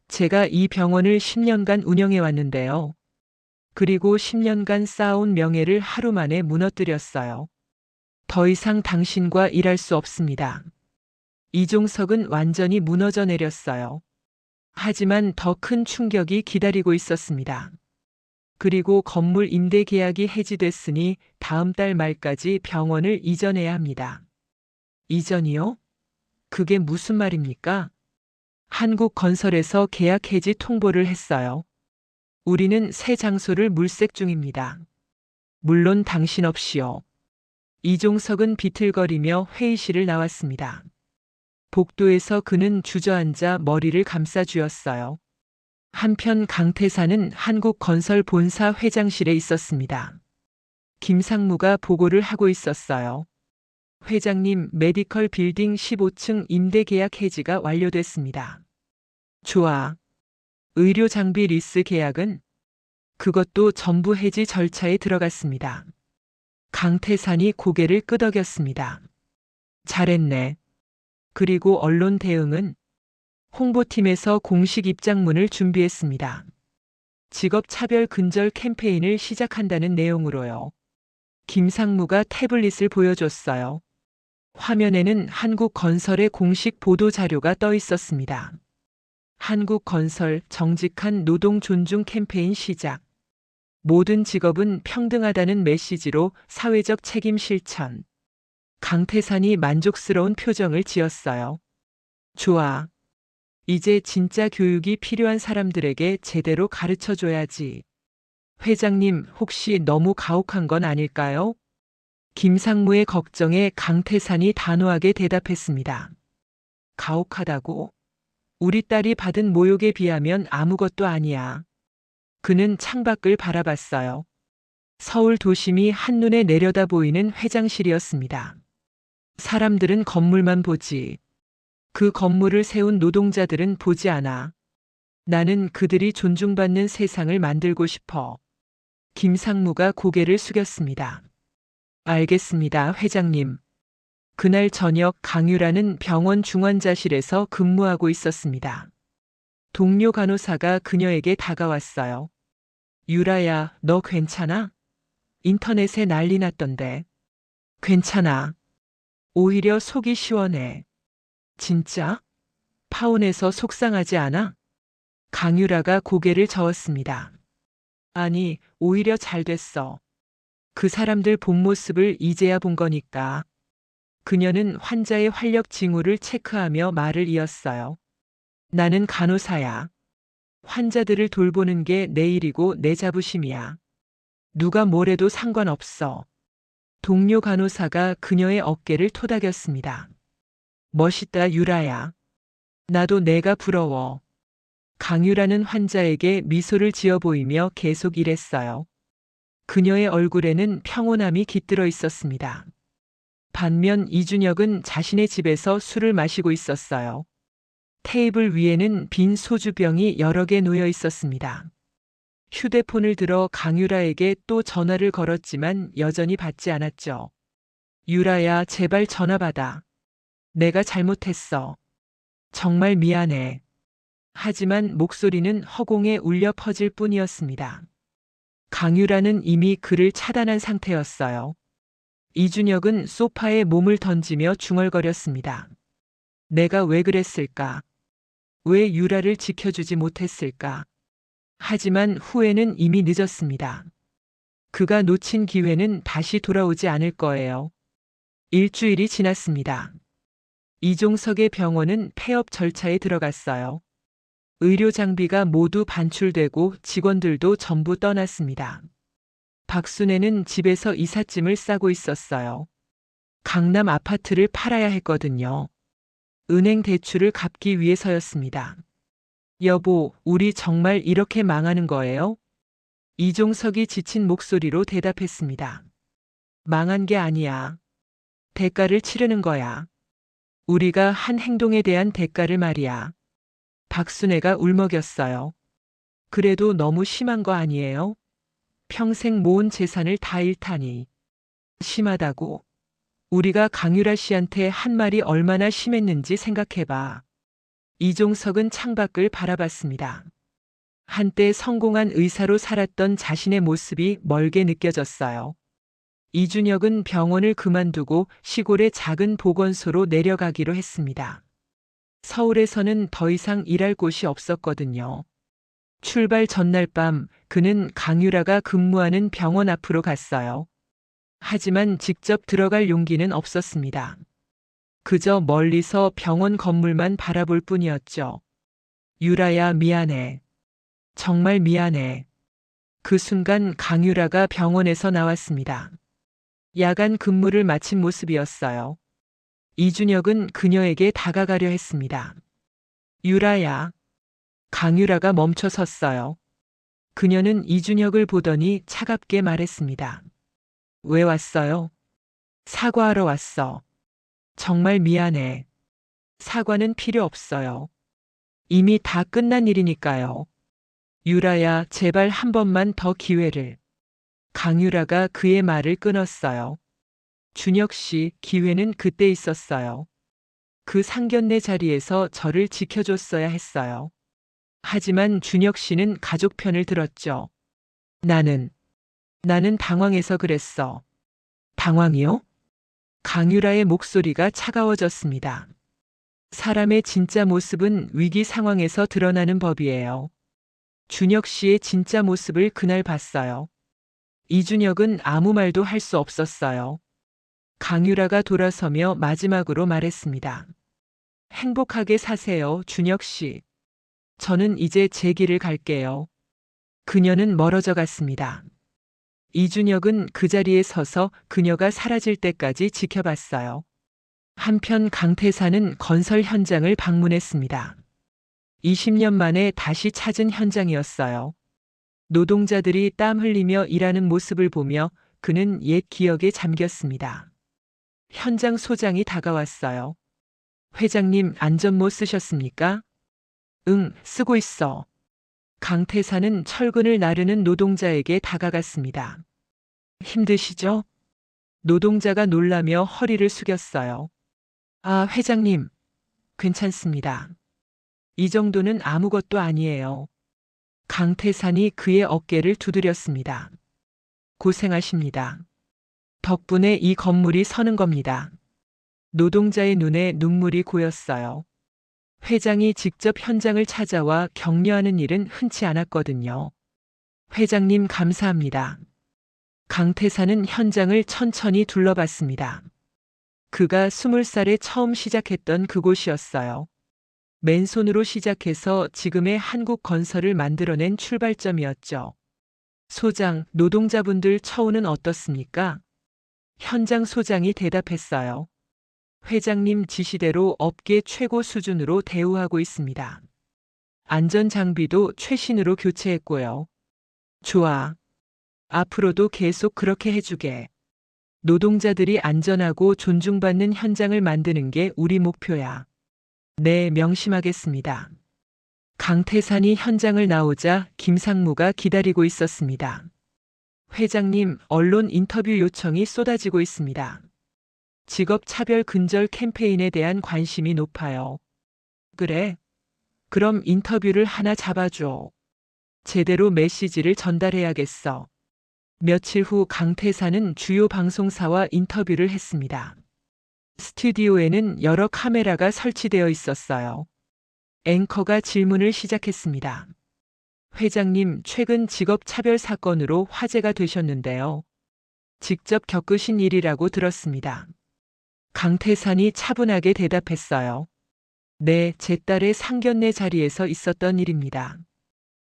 Speaker 2: 제가 이 병원을 10년간 운영해 왔는데요. 그리고 10년간 쌓아온 명예를 하루 만에 무너뜨렸어요. 더 이상 당신과 일할 수 없습니다. 이종석은 완전히 무너져 내렸어요. 하지만 더 큰 충격이 기다리고 있었습니다. 그리고 건물 임대 계약이 해지됐으니 다음 달 말까지 병원을 이전해야 합니다. 이전이요? 그게 무슨 말입니까? 한국건설에서 계약 해지 통보를 했어요. 우리는 새 장소를 물색 중입니다. 물론 당신 없이요. 이종석은 비틀거리며 회의실을 나왔습니다. 복도에서 그는 주저앉아 머리를 감싸 쥐었어요. 한편 강태사는 한국건설 본사 회장실에 있었습니다. 김상무가 보고를 하고 있었어요. 회장님, 메디컬 빌딩 15층 임대 계약 해지가 완료됐습니다. 좋아. 의료 장비 리스 계약은? 그것도 전부 해지 절차에 들어갔습니다. 강태산이 고개를 끄덕였습니다. 잘했네. 그리고 언론 대응은? 홍보팀에서 공식 입장문을 준비했습니다. 직업차별 근절 캠페인을 시작한다는 내용으로요. 김상무가 태블릿을 보여줬어요. 화면에는 한국건설의 공식 보도 자료가 떠 있었습니다. 한국건설 정직한 노동 존중 캠페인 시작. 모든 직업은 평등하다는 메시지로 사회적 책임 실천. 강태산이 만족스러운 표정을 지었어요. 좋아. 이제 진짜 교육이 필요한 사람들에게 제대로 가르쳐 줘야지. 회장님, 혹시 너무 가혹한 건 아닐까요? 김상무의 걱정에 강태산이 단호하게 대답했습니다. 가혹하다고? 우리 딸이 받은 모욕에 비하면 아무것도 아니야. 그는 창밖을 바라봤어요. 서울 도심이 한눈에 내려다 보이는 회장실이었습니다. 사람들은 건물만 보지. 그 건물을 세운 노동자들은 보지 않아. 나는 그들이 존중받는 세상을 만들고 싶어. 김상무가 고개를 숙였습니다. 알겠습니다, 회장님. 그날 저녁 강유라는 병원 중환자실에서 근무하고 있었습니다. 동료 간호사가 그녀에게 다가왔어요. 유라야, 너 괜찮아? 인터넷에 난리 났던데. 괜찮아. 오히려 속이 시원해. 진짜? 파혼해서 속상하지 않아? 강유라가 고개를 저었습니다. 아니, 오히려 잘 됐어. 그 사람들 본 모습을 이제야 본 거니까. 그녀는 환자의 활력 징후를 체크하며 말을 이었어요. 나는 간호사야. 환자들을 돌보는 게 내 일이고 내 자부심이야. 누가 뭐래도 상관없어. 동료 간호사가 그녀의 어깨를 토닥였습니다. 멋있다, 유라야. 나도 내가 부러워. 강유라는 환자에게 미소를 지어 보이며 계속 일했어요. 그녀의 얼굴에는 평온함이 깃들어 있었습니다. 반면 이준혁은 자신의 집에서 술을 마시고 있었어요. 테이블 위에는 빈 소주병이 여러 개 놓여 있었습니다. 휴대폰을 들어 강유라에게 또 전화를 걸었지만 여전히 받지 않았죠. 유라야, 제발 전화 받아. 내가 잘못했어. 정말 미안해. 하지만 목소리는 허공에 울려 퍼질 뿐이었습니다. 강유라는 이미 그를 차단한 상태였어요. 이준혁은 소파에 몸을 던지며 중얼거렸습니다. 내가 왜 그랬을까? 왜 유라를 지켜주지 못했을까? 하지만 후회는 이미 늦었습니다. 그가 놓친 기회는 다시 돌아오지 않을 거예요. 일주일이 지났습니다. 이종석의 병원은 폐업 절차에 들어갔어요. 의료 장비가 모두 반출되고 직원들도 전부 떠났습니다. 박순애는 집에서 이삿짐을 싸고 있었어요. 강남 아파트를 팔아야 했거든요. 은행 대출을 갚기 위해서였습니다. 여보, 우리 정말 이렇게 망하는 거예요? 이종석이 지친 목소리로 대답했습니다. 망한 게 아니야. 대가를 치르는 거야. 우리가 한 행동에 대한 대가를 말이야. 박순애가 울먹였어요. 그래도 너무 심한 거 아니에요? 평생 모은 재산을 다 잃다니. 심하다고. 우리가 강유라 씨한테 한 말이 얼마나 심했는지 생각해봐. 이종석은 창밖을 바라봤습니다. 한때 성공한 의사로 살았던 자신의 모습이 멀게 느껴졌어요. 이준혁은 병원을 그만두고 시골의 작은 보건소로 내려가기로 했습니다. 서울에서는 더 이상 일할 곳이 없었거든요. 출발 전날 밤 그는 강유라가 근무하는 병원 앞으로 갔어요. 하지만 직접 들어갈 용기는 없었습니다. 그저 멀리서 병원 건물만 바라볼 뿐이었죠. 유라야, 미안해. 정말 미안해. 그 순간 강유라가 병원에서 나왔습니다. 야간 근무를 마친 모습이었어요. 이준혁은 그녀에게 다가가려 했습니다. 유라야. 강유라가 멈춰 섰어요. 그녀는 이준혁을 보더니 차갑게 말했습니다. 왜 왔어요? 사과하러 왔어. 정말 미안해. 사과는 필요 없어요. 이미 다 끝난 일이니까요. 유라야, 제발 한 번만 더 기회를. 강유라가 그의 말을 끊었어요. 준혁 씨, 기회는 그때 있었어요. 그 상견례 자리에서 저를 지켜줬어야 했어요. 하지만 준혁 씨는 가족 편을 들었죠. 나는 당황해서 그랬어. 당황이요? 강유라의 목소리가 차가워졌습니다. 사람의 진짜 모습은 위기 상황에서 드러나는 법이에요. 준혁 씨의 진짜 모습을 그날 봤어요. 이준혁은 아무 말도 할 수 없었어요. 강유라가 돌아서며 마지막으로 말했습니다. 행복하게 사세요, 준혁 씨. 저는 이제 제 길을 갈게요. 그녀는 멀어져 갔습니다. 이준혁은 그 자리에 서서 그녀가 사라질 때까지 지켜봤어요. 한편 강태사는 건설 현장을 방문했습니다. 20년 만에 다시 찾은 현장이었어요. 노동자들이 땀 흘리며 일하는 모습을 보며 그는 옛 기억에 잠겼습니다. 현장 소장이 다가왔어요. 회장님, 안전모 쓰셨습니까? 응, 쓰고 있어. 강태사는 철근을 나르는 노동자에게 다가갔습니다. 힘드시죠? 노동자가 놀라며 허리를 숙였어요. 아, 회장님, 괜찮습니다. 이 정도는 아무것도 아니에요. 강태산이 그의 어깨를 두드렸습니다. 고생하십니다. 덕분에 이 건물이 서는 겁니다. 노동자의 눈에 눈물이 고였어요. 회장이 직접 현장을 찾아와 격려하는 일은 흔치 않았거든요. 회장님, 감사합니다. 강태사는 현장을 천천히 둘러봤습니다. 그가 20살에 처음 시작했던 그곳이었어요. 맨손으로 시작해서 지금의 한국 건설을 만들어낸 출발점이었죠. 소장, 노동자분들 처우는 어떻습니까? 현장 소장이 대답했어요. 회장님 지시대로 업계 최고 수준으로 대우하고 있습니다. 안전 장비도 최신으로 교체했고요. 좋아. 앞으로도 계속 그렇게 해주게. 노동자들이 안전하고 존중받는 현장을 만드는 게 우리 목표야. 네, 명심하겠습니다. 강태산이 현장을 나오자 김상무가 기다리고 있었습니다. 회장님, 언론 인터뷰 요청이 쏟아지고 있습니다. 직업 차별 근절 캠페인에 대한 관심이 높아요. 그래? 그럼 인터뷰를 하나 잡아줘. 제대로 메시지를 전달해야겠어. 며칠 후 강태사는 주요 방송사와 인터뷰를 했습니다. 스튜디오에는 여러 카메라가 설치되어 있었어요. 앵커가 질문을 시작했습니다. 회장님, 최근 직업 차별 사건으로 화제가 되셨는데요. 직접 겪으신 일이라고 들었습니다. 강태산이 차분하게 대답했어요. 네, 제 딸의 상견례 자리에서 있었던 일입니다.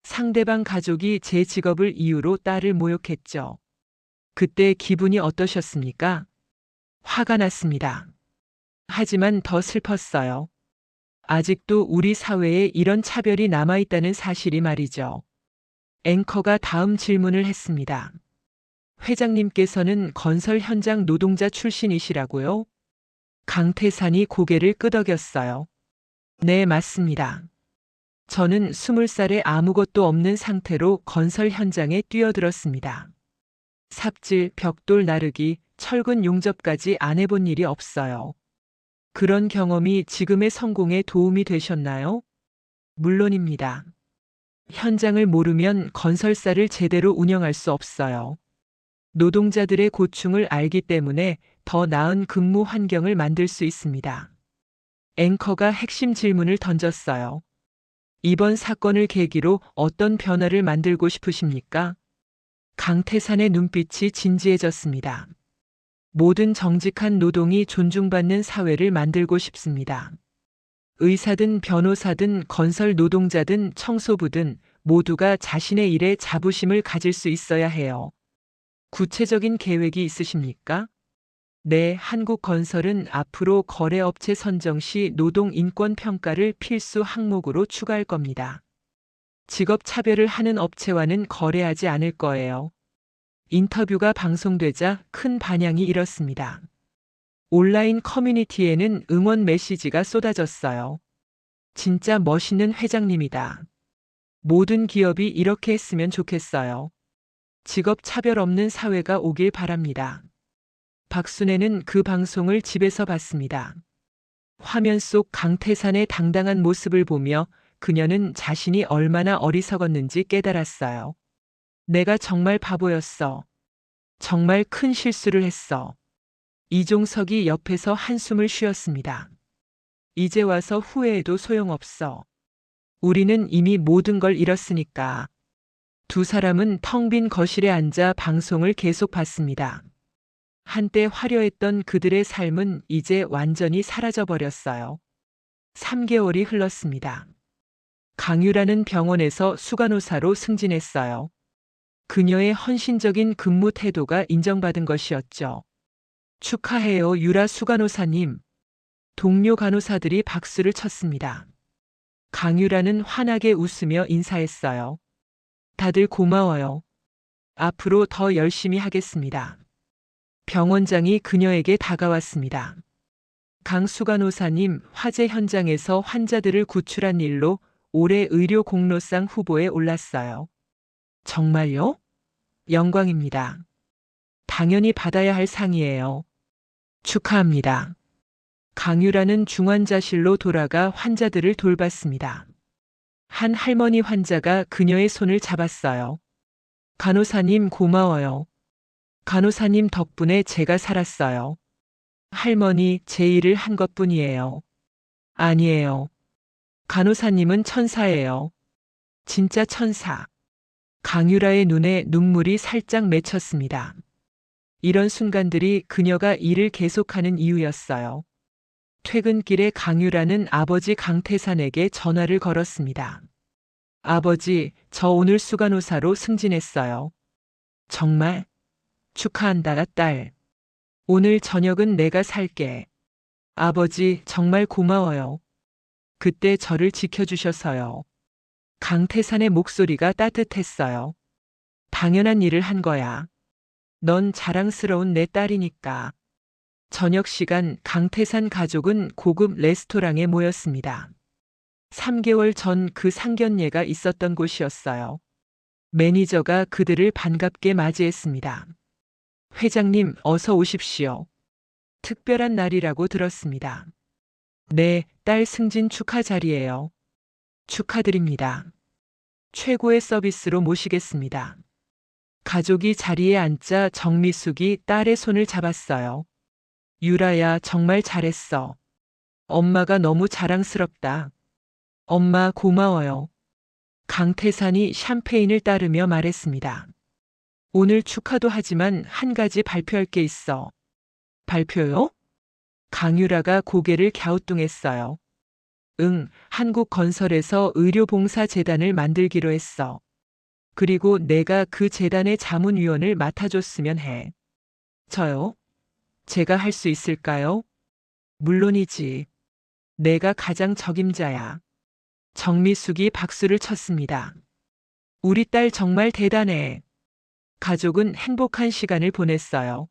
Speaker 2: 상대방 가족이 제 직업을 이유로 딸을 모욕했죠. 그때 기분이 어떠셨습니까? 화가 났습니다. 하지만 더 슬펐어요. 아직도 우리 사회에 이런 차별이 남아있다는 사실이 말이죠. 앵커가 다음 질문을 했습니다. 회장님께서는 건설 현장 노동자 출신이시라고요? 강태산이 고개를 끄덕였어요. 네, 맞습니다. 저는 20살에 아무것도 없는 상태로 건설 현장에 뛰어들었습니다. 삽질, 벽돌 나르기, 철근 용접까지 안 해본 일이 없어요. 그런 경험이 지금의 성공에 도움이 되셨나요? 물론입니다. 현장을 모르면 건설사를 제대로 운영할 수 없어요. 노동자들의 고충을 알기 때문에 더 나은 근무 환경을 만들 수 있습니다. 앵커가 핵심 질문을 던졌어요. 이번 사건을 계기로 어떤 변화를 만들고 싶으십니까? 강태산의 눈빛이 진지해졌습니다. 모든 정직한 노동이 존중받는 사회를 만들고 싶습니다. 의사든 변호사든 건설 노동자든 청소부든 모두가 자신의 일에 자부심을 가질 수 있어야 해요. 구체적인 계획이 있으십니까? 네, 한국건설은 앞으로 거래업체 선정 시 노동 인권 평가를 필수 항목으로 추가할 겁니다. 직업 차별을 하는 업체와는 거래하지 않을 거예요. 인터뷰가 방송되자 큰 반향이 일었습니다. 온라인 커뮤니티에는 응원 메시지가 쏟아졌어요. 진짜 멋있는 회장님이다. 모든 기업이 이렇게 했으면 좋겠어요. 직업 차별 없는 사회가 오길 바랍니다. 박순애는 그 방송을 집에서 봤습니다. 화면 속 강태산의 당당한 모습을 보며 그녀는 자신이 얼마나 어리석었는지 깨달았어요. 내가 정말 바보였어. 정말 큰 실수를 했어. 이종석이 옆에서 한숨을 쉬었습니다. 이제 와서 후회해도 소용없어. 우리는 이미 모든 걸 잃었으니까. 두 사람은 텅 빈 거실에 앉아 방송을 계속 봤습니다. 한때 화려했던 그들의 삶은 이제 완전히 사라져버렸어요. 3개월이 흘렀습니다. 강유라는 병원에서 수간호사로 승진했어요. 그녀의 헌신적인 근무 태도가 인정받은 것이었죠. 축하해요, 유라 수간호사님. 동료 간호사들이 박수를 쳤습니다. 강유라는 환하게 웃으며 인사했어요. 다들 고마워요. 앞으로 더 열심히 하겠습니다. 병원장이 그녀에게 다가왔습니다. 강수간호사님, 화재 현장에서 환자들을 구출한 일로 올해 의료 공로상 후보에 올랐어요. 정말요? 영광입니다. 당연히 받아야 할 상이에요. 축하합니다. 강유라는 중환자실로 돌아가 환자들을 돌봤습니다. 한 할머니 환자가 그녀의 손을 잡았어요. 간호사님 고마워요. 간호사님 덕분에 제가 살았어요. 할머니, 제 일을 한 것뿐이에요. 아니에요. 간호사님은 천사예요. 진짜 천사. 강유라의 눈에 눈물이 살짝 맺혔습니다. 이런 순간들이 그녀가 일을 계속하는 이유였어요. 퇴근길에 강유라는 아버지 강태산에게 전화를 걸었습니다. 아버지, 저 오늘 수간호사로 승진했어요. 정말? 축하한다, 딸. 오늘 저녁은 내가 살게. 아버지, 정말 고마워요. 그때 저를 지켜주셔서요. 강태산의 목소리가 따뜻했어요. 당연한 일을 한 거야. 넌 자랑스러운 내 딸이니까. 저녁 시간 강태산 가족은 고급 레스토랑에 모였습니다. 3개월 전 그 상견례가 있었던 곳이었어요. 매니저가 그들을 반갑게 맞이했습니다. 회장님, 어서 오십시오. 특별한 날이라고 들었습니다. 네, 딸 승진 축하 자리예요. 축하드립니다. 최고의 서비스로 모시겠습니다. 가족이 자리에 앉자 정미숙이 딸의 손을 잡았어요. 유라야, 정말 잘했어. 엄마가 너무 자랑스럽다. 엄마 고마워요. 강태산이 샴페인을 따르며 말했습니다. 오늘 축하도 하지만 한 가지 발표할 게 있어. 발표요? 강유라가 고개를 갸우뚱했어요. 응, 한국건설에서 의료봉사재단을 만들기로 했어. 그리고 내가 그 재단의 자문위원을 맡아줬으면 해. 저요? 제가 할 수 있을까요? 물론이지. 내가 가장 적임자야. 정미숙이 박수를 쳤습니다. 우리 딸 정말 대단해. 가족은 행복한 시간을 보냈어요.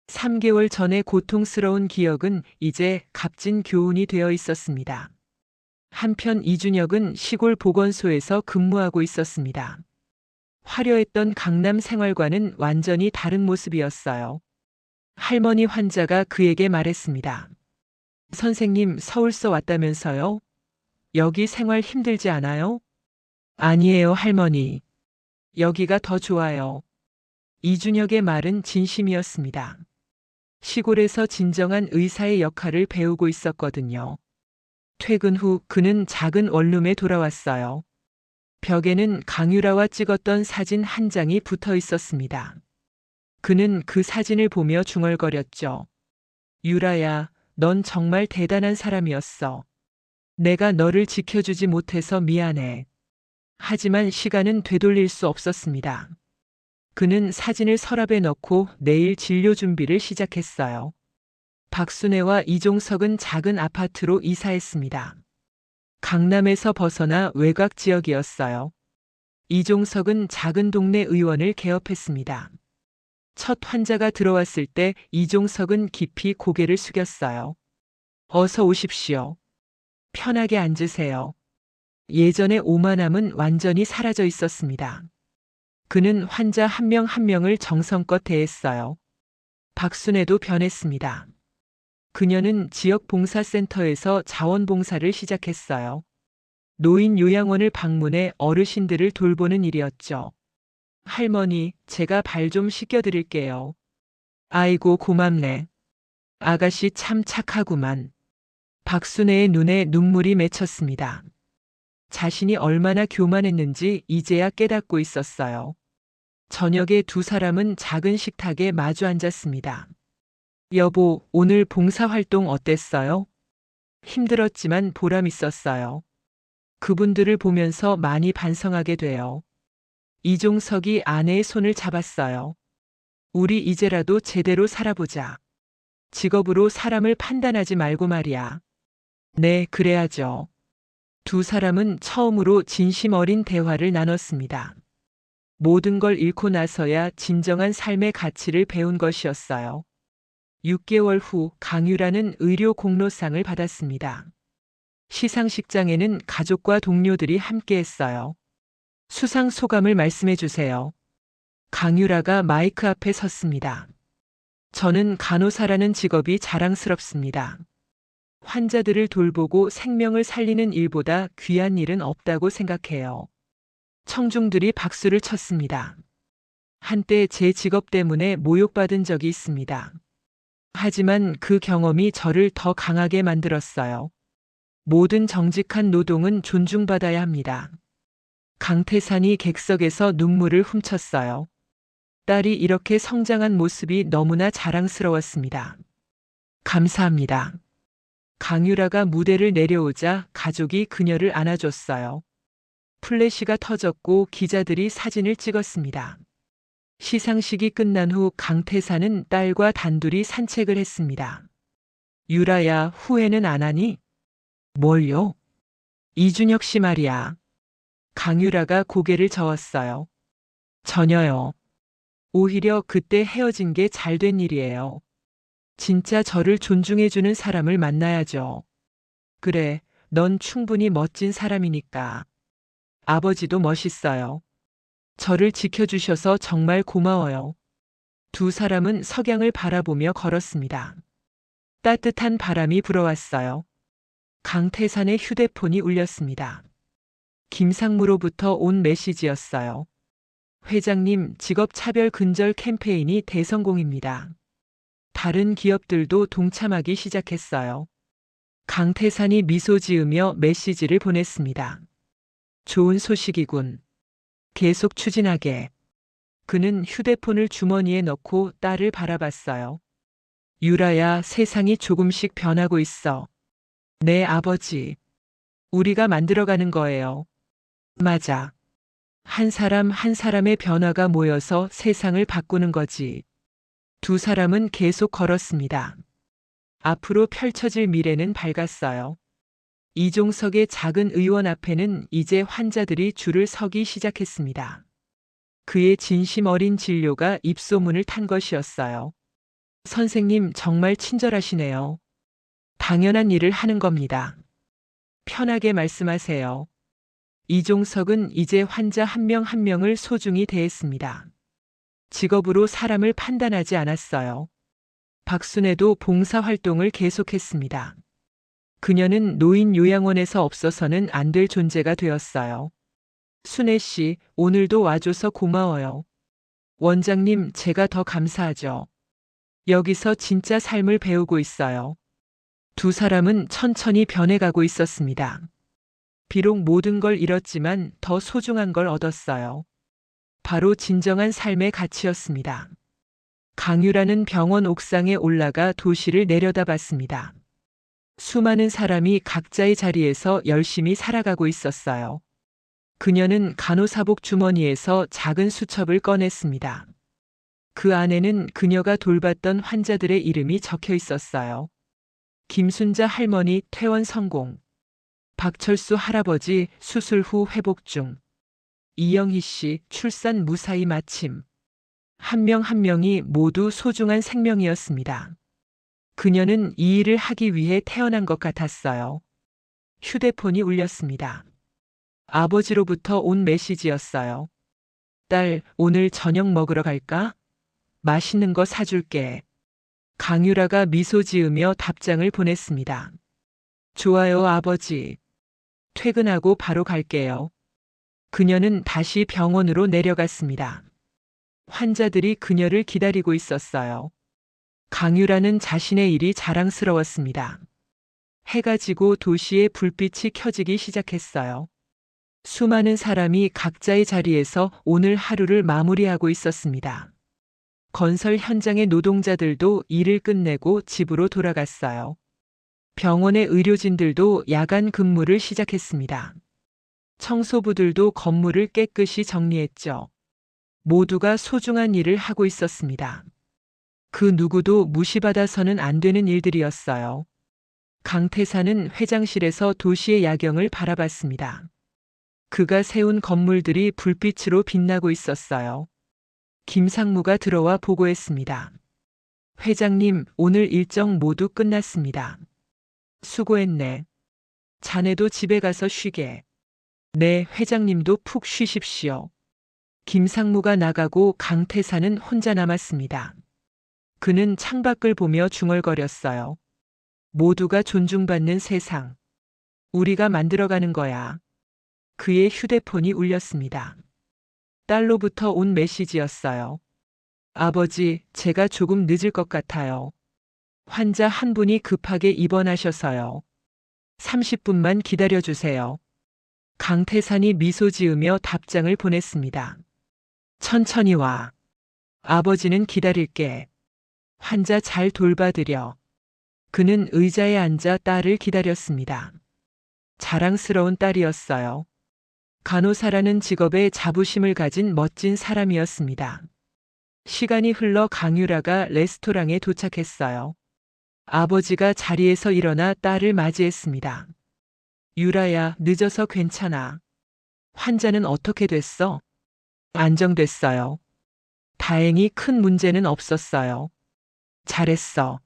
Speaker 2: 3개월 전의 고통스러운 기억은 이제 값진 교훈이 되어 있었습니다. 한편 이준혁은 시골 보건소에서 근무하고 있었습니다. 화려했던 강남 생활과는 완전히 다른 모습이었어요. 할머니 환자가 그에게 말했습니다. 선생님, 서울서 왔다면서요? 여기 생활 힘들지 않아요? 아니에요, 할머니. 여기가 더 좋아요. 이준혁의 말은 진심이었습니다. 시골에서 진정한 의사의 역할을 배우고 있었거든요. 퇴근 후 그는 작은 원룸에 돌아왔어요. 벽에는 강유라와 찍었던 사진 한 장이 붙어 있었습니다. 그는 그 사진을 보며 중얼거렸죠. 유라야, 넌 정말 대단한 사람이었어. 내가 너를 지켜주지 못해서 미안해. 하지만 시간은 되돌릴 수 없었습니다. 그는 사진을 서랍에 넣고 내일 진료 준비를 시작했어요. 박순애와 이종석은 작은 아파트로 이사했습니다. 강남에서 벗어나 외곽 지역이었어요. 이종석은 작은 동네 의원을 개업했습니다. 첫 환자가 들어왔을 때 이종석은 깊이 고개를 숙였어요. 어서 오십시오. 편하게 앉으세요. 예전의 오만함은 완전히 사라져 있었습니다. 그는 환자 한 명 한 명을 정성껏 대했어요. 박순애도 변했습니다. 그녀는 지역 봉사센터에서 자원봉사를 시작했어요. 노인 요양원을 방문해 어르신들을 돌보는 일이었죠. 할머니, 제가 발 좀 씻겨드릴게요. 아이고, 고맙네. 아가씨 참 착하구만. 박순애의 눈에 눈물이 맺혔습니다. 자신이 얼마나 교만했는지 이제야 깨닫고 있었어요. 저녁에 두 사람은 작은 식탁에 마주 앉았습니다. 여보, 오늘 봉사활동 어땠어요? 힘들었지만 보람 있었어요. 그분들을 보면서 많이 반성하게 돼요. 이종석이 아내의 손을 잡았어요. 우리 이제라도 제대로 살아보자. 직업으로 사람을 판단하지 말고 말이야. 네, 그래야죠. 두 사람은 처음으로 진심 어린 대화를 나눴습니다. 모든 걸 잃고 나서야 진정한 삶의 가치를 배운 것이었어요. 6개월 후 강유라는 의료 공로상을 받았습니다. 시상식장에는 가족과 동료들이 함께했어요. 수상 소감을 말씀해 주세요. 강유라가 마이크 앞에 섰습니다. 저는 간호사라는 직업이 자랑스럽습니다. 환자들을 돌보고 생명을 살리는 일보다 귀한 일은 없다고 생각해요. 청중들이 박수를 쳤습니다. 한때 제 직업 때문에 모욕받은 적이 있습니다. 하지만 그 경험이 저를 더 강하게 만들었어요. 모든 정직한 노동은 존중받아야 합니다. 강태산이 객석에서 눈물을 훔쳤어요. 딸이 이렇게 성장한 모습이 너무나 자랑스러웠습니다. 감사합니다. 강유라가 무대를 내려오자 가족이 그녀를 안아줬어요. 플래시가 터졌고 기자들이 사진을 찍었습니다. 시상식이 끝난 후 강태산은 딸과 단둘이 산책을 했습니다. 유라야, 후회는 안 하니? 뭘요? 이준혁 씨 말이야. 강유라가 고개를 저었어요. 전혀요. 오히려 그때 헤어진 게 잘된 일이에요. 진짜 저를 존중해주는 사람을 만나야죠. 그래, 넌 충분히 멋진 사람이니까. 아버지도 멋있어요. 저를 지켜주셔서 정말 고마워요. 두 사람은 석양을 바라보며 걸었습니다. 따뜻한 바람이 불어왔어요. 강태산의 휴대폰이 울렸습니다. 김상무로부터 온 메시지였어요. 회장님, 직업차별 근절 캠페인이 대성공입니다. 다른 기업들도 동참하기 시작했어요. 강태산이 미소 지으며 메시지를 보냈습니다. 좋은 소식이군. 계속 추진하게. 그는 휴대폰을 주머니에 넣고 딸을 바라봤어요. 유라야, 세상이 조금씩 변하고 있어. 네, 아버지. 우리가 만들어가는 거예요. 맞아. 한 사람 한 사람의 변화가 모여서 세상을 바꾸는 거지. 두 사람은 계속 걸었습니다. 앞으로 펼쳐질 미래는 밝았어요. 이종석의 작은 의원 앞에는 이제 환자들이 줄을 서기 시작했습니다. 그의 진심 어린 진료가 입소문을 탄 것이었어요. 선생님 정말 친절하시네요. 당연한 일을 하는 겁니다. 편하게 말씀하세요. 이종석은 이제 환자 한 명 한 명을 소중히 대했습니다. 직업으로 사람을 판단하지 않았어요. 박순애도 봉사활동을 계속했습니다. 그녀는 노인 요양원에서 없어서는 안 될 존재가 되었어요. 순애 씨, 오늘도 와줘서 고마워요. 원장님, 제가 더 감사하죠. 여기서 진짜 삶을 배우고 있어요. 두 사람은 천천히 변해가고 있었습니다. 비록 모든 걸 잃었지만 더 소중한 걸 얻었어요. 바로 진정한 삶의 가치였습니다. 강유라는 병원 옥상에 올라가 도시를 내려다봤습니다. 수많은 사람이 각자의 자리에서 열심히 살아가고 있었어요. 그녀는 간호사복 주머니에서 작은 수첩을 꺼냈습니다. 그 안에는 그녀가 돌봤던 환자들의 이름이 적혀 있었어요. 김순자 할머니 퇴원 성공. 박철수 할아버지 수술 후 회복 중. 이영희 씨 출산 무사히 마침. 한 명 한 명이 모두 소중한 생명이었습니다. 그녀는 이 일을 하기 위해 태어난 것 같았어요. 휴대폰이 울렸습니다. 아버지로부터 온 메시지였어요. 딸, 오늘 저녁 먹으러 갈까? 맛있는 거 사줄게. 강유라가 미소 지으며 답장을 보냈습니다. 좋아요, 아버지. 퇴근하고 바로 갈게요. 그녀는 다시 병원으로 내려갔습니다. 환자들이 그녀를 기다리고 있었어요. 강유라는 자신의 일이 자랑스러웠습니다. 해가 지고 도시의 불빛이 켜지기 시작했어요. 수많은 사람이 각자의 자리에서 오늘 하루를 마무리하고 있었습니다. 건설 현장의 노동자들도 일을 끝내고 집으로 돌아갔어요. 병원의 의료진들도 야간 근무를 시작했습니다. 청소부들도 건물을 깨끗이 정리했죠. 모두가 소중한 일을 하고 있었습니다. 그 누구도 무시받아서는 안 되는 일들이었어요. 강태사는 회장실에서 도시의 야경을 바라봤습니다. 그가 세운 건물들이 불빛으로 빛나고 있었어요. 김상무가 들어와 보고했습니다. 회장님, 오늘 일정 모두 끝났습니다. 수고했네. 자네도 집에 가서 쉬게. 네, 회장님도 푹 쉬십시오. 김상무가 나가고 강태사는 혼자 남았습니다. 그는 창밖을 보며 중얼거렸어요. 모두가 존중받는 세상. 우리가 만들어가는 거야. 그의 휴대폰이 울렸습니다. 딸로부터 온 메시지였어요. 아버지, 제가 조금 늦을 것 같아요. 환자 한 분이 급하게 입원하셔서요. 30분만 기다려주세요. 강태산이 미소 지으며 답장을 보냈습니다. 천천히 와. 아버지는 기다릴게. 환자 잘 돌봐드려. 그는 의자에 앉아 딸을 기다렸습니다. 자랑스러운 딸이었어요. 간호사라는 직업에 자부심을 가진 멋진 사람이었습니다. 시간이 흘러 강유라가 레스토랑에 도착했어요. 아버지가 자리에서 일어나 딸을 맞이했습니다. 유라야, 늦어서 괜찮아. 환자는 어떻게 됐어? 안정됐어요. 다행히 큰 문제는 없었어요. 잘했어.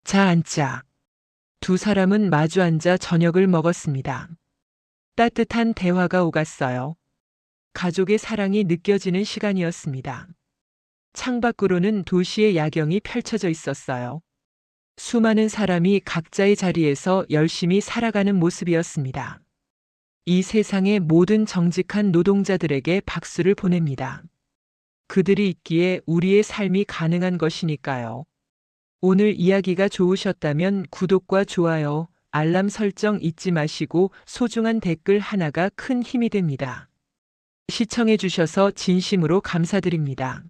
Speaker 2: 자, 앉자. 두 사람은 마주 앉아 저녁을 먹었습니다. 따뜻한 대화가 오갔어요. 가족의 사랑이 느껴지는 시간이었습니다. 창밖으로는 도시의 야경이 펼쳐져 있었어요. 수많은 사람이 각자의 자리에서 열심히 살아가는 모습이었습니다. 이 세상의 모든 정직한 노동자들에게 박수를 보냅니다. 그들이 있기에 우리의 삶이 가능한 것이니까요. 오늘 이야기가 좋으셨다면 구독과 좋아요, 알람 설정 잊지 마시고 소중한 댓글 하나가 큰 힘이 됩니다. 시청해 주셔서 진심으로 감사드립니다.